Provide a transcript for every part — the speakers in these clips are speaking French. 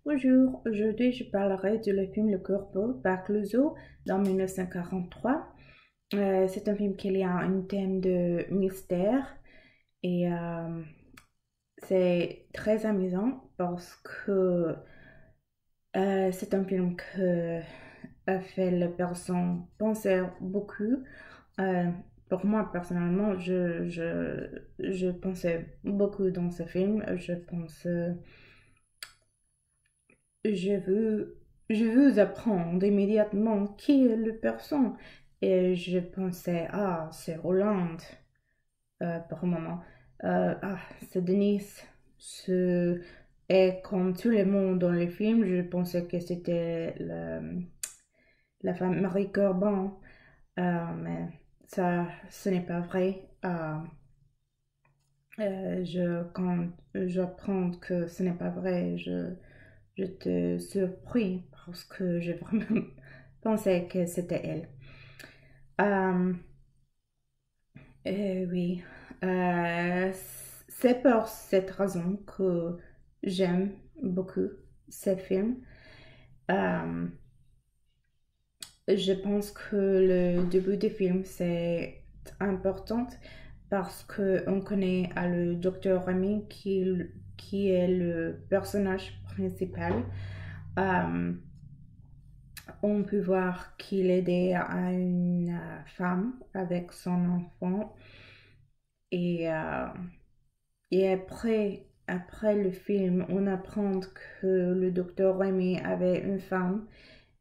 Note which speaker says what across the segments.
Speaker 1: Bonjour, aujourd'hui je parlerai de le film Le Corbeau par Clouseau dans 1943. C'est un film qui a un thème de mystère et c'est très amusant parce que c'est un film qui a fait les personnes penser beaucoup. Euh, pour moi personnellement, je pensais beaucoup dans ce film. Je veux, je veux apprendre immédiatement qui est le personne. Et je pensais, ah, c'est Roland, pour un moment. Ah, c'est Denise. Ce... Et comme tout le monde dans le film, je pensais que c'était la femme Marie Corbin. Mais ça, ce n'est pas vrai. Quand j'apprends que ce n'est pas vrai, je te surpris parce que j'ai vraiment pensé que c'était elle. Euh, oui, Euh, c'est pour cette raison que j'aime beaucoup ce film. Euh, je pense que le début du film c'est important parce qu'on connaît le docteur Remy qui est le personnage principal. Euh, on peut voir qu'il aidait à une femme avec son enfant et, euh, et après le film, on apprend que le docteur Remy avait une femme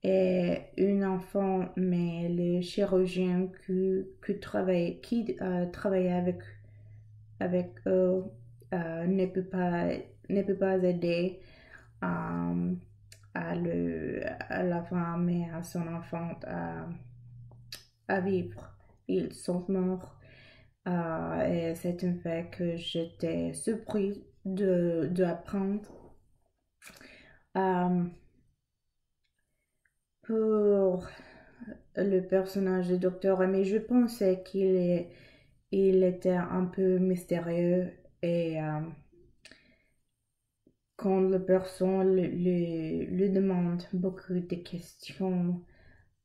Speaker 1: et un enfant, mais le chirurgien qui travaillait avec eux ne peut pas aider euh, à la femme et à son enfant à vivre. Ils sont morts. Et c'est un fait que j'étais surprise d'apprendre. Euh, pour le personnage du docteur, mais je pensais il était un peu mystérieux et quand la personne lui demande beaucoup de questions,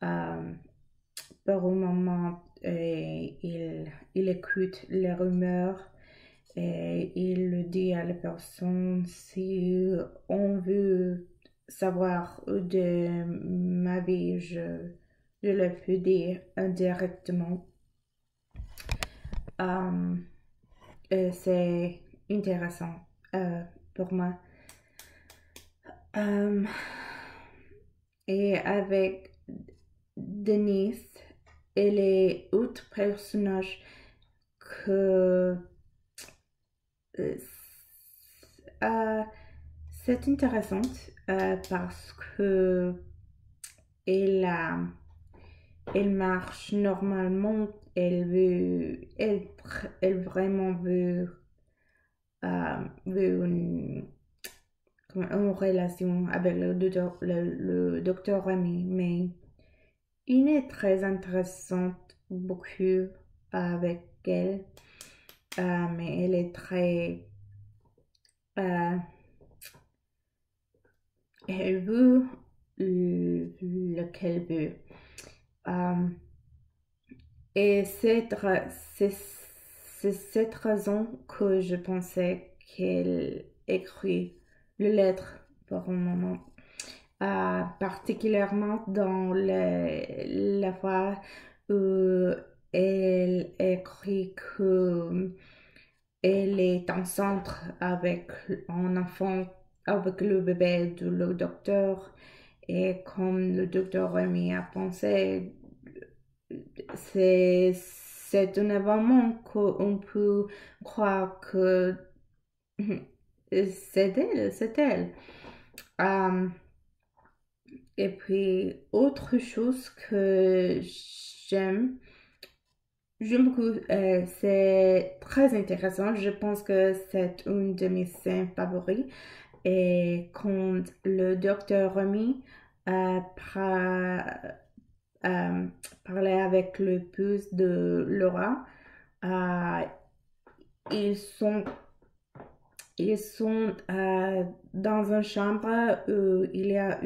Speaker 1: euh, par un moment, il écoute les rumeurs et il dit à la personne si on veut savoir de ma vie, je le peux dire indirectement. Euh, c'est intéressant pour moi. Euh, et avec Denise et les autres personnages que euh, euh, c'est intéressant parce que elle, elle marche normalement, elle vraiment veut une relation avec le docteur Remy, mais il est très intéressant beaucoup avec elle, mais elle est très euh, elle veut qu'elle veut. Euh, et c'est cette raison que je pensais qu'elle écrit le lettre pour un moment. Particulièrement dans la fois où elle écrit que elle est enceinte avec un enfant, avec le bébé de le docteur. Et comme le docteur Rémi a pensé, c'est un événement qu'on peut croire que c'est elle, c'est elle. Euh, et puis, autre chose que j'aime beaucoup, c'est très intéressant. Je pense que c'est une de mes scènes favoris. Et quand le docteur Remy euh, parlait avec l'épouse de Laura, euh, ils sont, Ils sont dans une chambre où il y a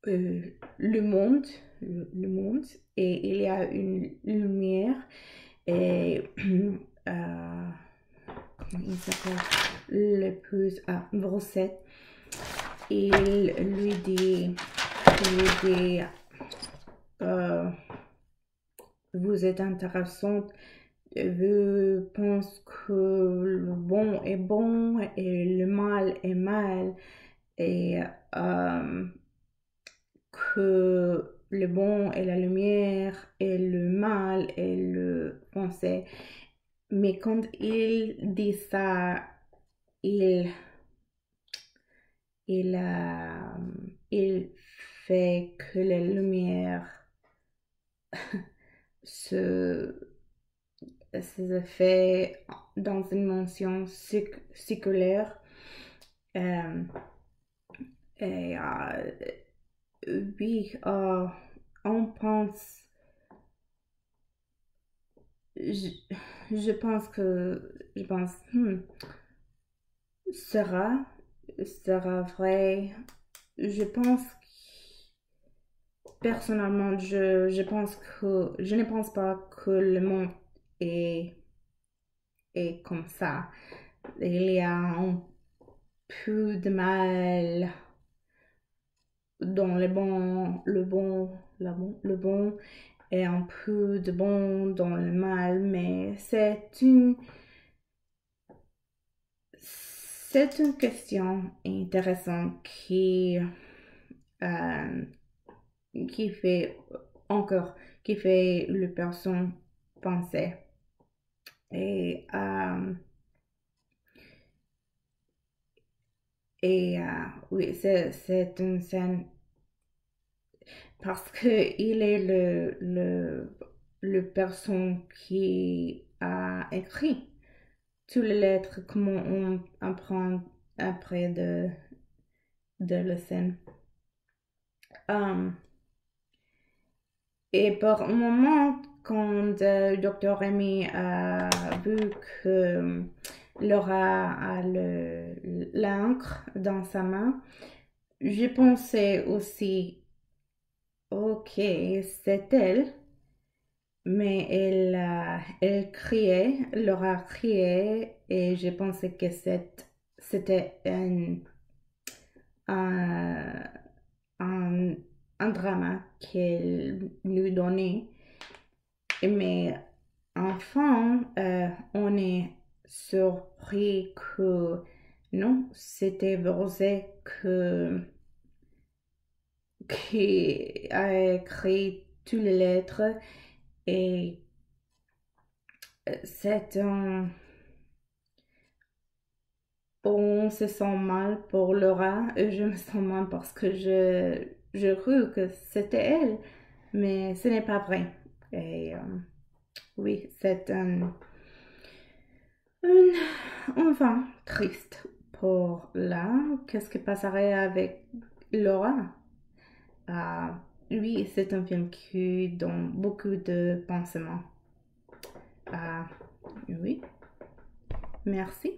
Speaker 1: le monde, le monde, et il y a une lumière et comment il s'appelle Brossette. Il lui dit, vous êtes intéressante. Je pense que le bon est bon et le mal est mal et que le bon est la lumière et le mal est le français. Mais quand il dit ça, il, il, euh, il fait que la lumière se fait dans une mention circulaire. Euh, et oui, on pense, je, je pense, sera, sera vrai. Je pense, personnellement, je ne pense pas que le monde est, est comme ça. Il y a un peu de mal dans le bon et un peu de bon dans le mal, mais c'est une question intéressante euh, qui fait encore, qui fait le personne penser. Et, oui, c'est une scène parce que il est le personne qui a écrit toutes les lettres, comment on apprend après de la scène. Et pour un moment, quand Dr. Rémy a vu que Laura a l'encre dans sa main, j'ai pensé aussi, ok, c'est elle, mais elle criait, Laura criait, et j'ai pensé que c'était un, un, un drama qu'elle nous donnait. Mais enfin, on est surpris que non, c'était Rosé qui a écrit toutes les lettres et c'est un... On se sent mal pour Laura et je me sens mal parce que je crus que c'était elle, mais ce n'est pas vrai. Et oui, c'est enfin triste pour là. Qu'est-ce qui passerait avec Laura? Ah, oui, c'est un film qui donne beaucoup de pensements. Ah, oui, merci.